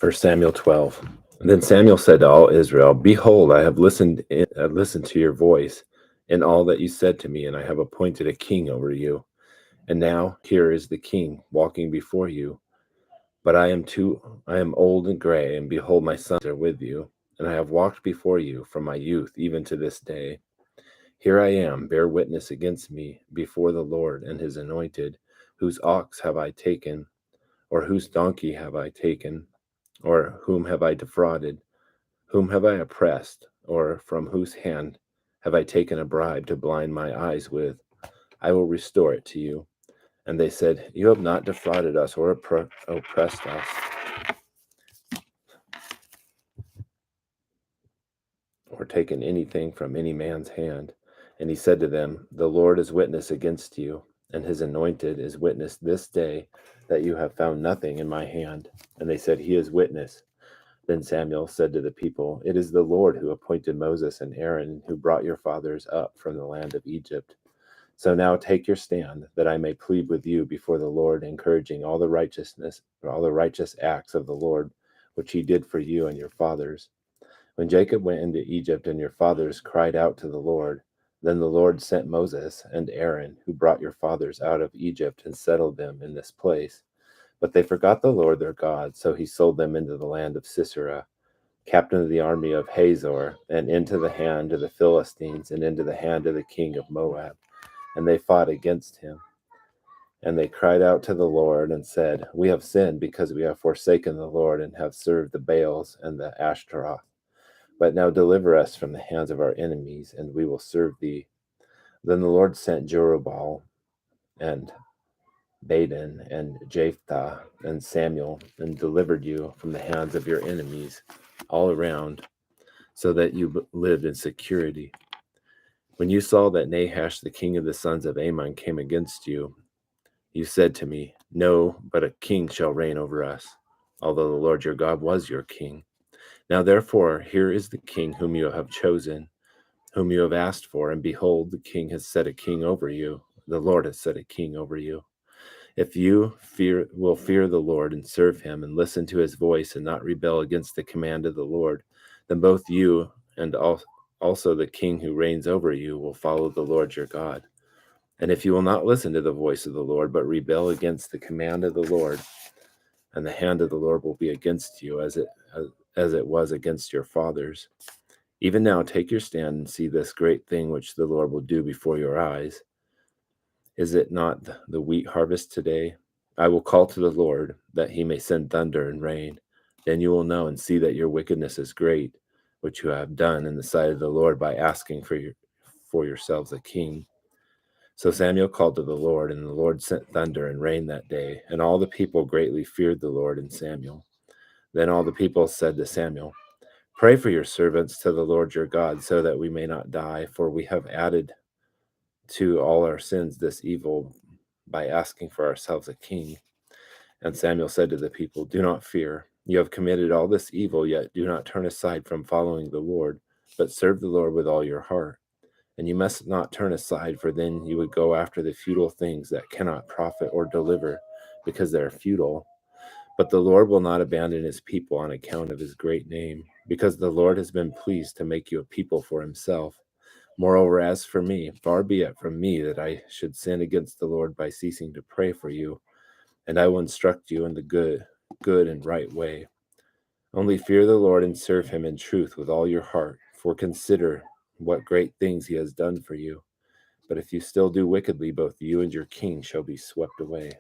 1 Samuel 12. And then Samuel said to all Israel, "Behold, I have listened to your voice in all that you said to me, and I have appointed a king over you. And now here is the king walking before you. But I am old and gray, and behold, my sons are with you, and I have walked before you from my youth even to this day. Here I am, bear witness against me before the Lord and his anointed. Whose ox have I taken, or whose donkey have I taken? Or whom have I defrauded? Whom have I oppressed? Or from whose hand have I taken a bribe to blind my eyes with? I will restore it to you." And they said, "You have not defrauded us or oppressed us, or taken anything from any man's hand." And he said to them, "The Lord is witness against you, and his anointed is witness this day that you have found nothing in my hand." And they said, "He is witness." Then Samuel said to the people, "It is the Lord who appointed Moses and Aaron, who brought your fathers up from the land of Egypt. So now take your stand, that I may plead with you before the Lord, encouraging all the righteous acts of the Lord, which he did for you and your fathers. When Jacob went into Egypt and your fathers cried out to the Lord, then the Lord sent Moses and Aaron, who brought your fathers out of Egypt and settled them in this place. But they forgot the Lord their God, so he sold them into the land of Sisera, captain of the army of Hazor, and into the hand of the Philistines, and into the hand of the king of Moab. And they fought against him. And they cried out to the Lord and said, "We have sinned because we have forsaken the Lord and have served the Baals and the Ashtaroth. But now deliver us from the hands of our enemies, and we will serve thee." Then the Lord sent Jerubbaal and Baden and Jephthah and Samuel, and delivered you from the hands of your enemies all around, so that you lived in security. When you saw that Nahash, the king of the sons of Ammon, came against you, you said to me, "No, but a king shall reign over us," although the Lord your God was your king. Now therefore, here is the king whom you have chosen, whom you have asked for, and behold, the king has set a king over you. The Lord has set a king over you. If you will fear the Lord and serve him and listen to his voice and not rebel against the command of the Lord, then both you and also the king who reigns over you will follow the Lord your God. And if you will not listen to the voice of the Lord, but rebel against the command of the Lord, and the hand of the Lord will be against you as it was against your fathers. Even now take your stand and see this great thing which the Lord will do before your eyes. Is it not the wheat harvest today? I will call to the Lord, that he may send thunder and rain. Then you will know and see that your wickedness is great, which you have done in the sight of the Lord by asking for yourselves a king. So Samuel called to the Lord, and the Lord sent thunder and rain that day, and all the people greatly feared the Lord and Samuel. Then all the people said to Samuel, "Pray for your servants to the Lord your God, so that we may not die, for we have added to all our sins this evil by asking for ourselves a king." And Samuel said to the people, "Do not fear. You have committed all this evil, yet do not turn aside from following the Lord, but serve the Lord with all your heart. And you must not turn aside, for then you would go after the futile things that cannot profit or deliver, because they are futile. But the Lord will not abandon his people on account of his great name, because the Lord has been pleased to make you a people for himself. Moreover, as for me, far be it from me that I should sin against the Lord by ceasing to pray for you, and I will instruct you in the good and right way. Only fear the Lord and serve him in truth with all your heart, for consider what great things he has done for you. But if you still do wickedly, both you and your king shall be swept away."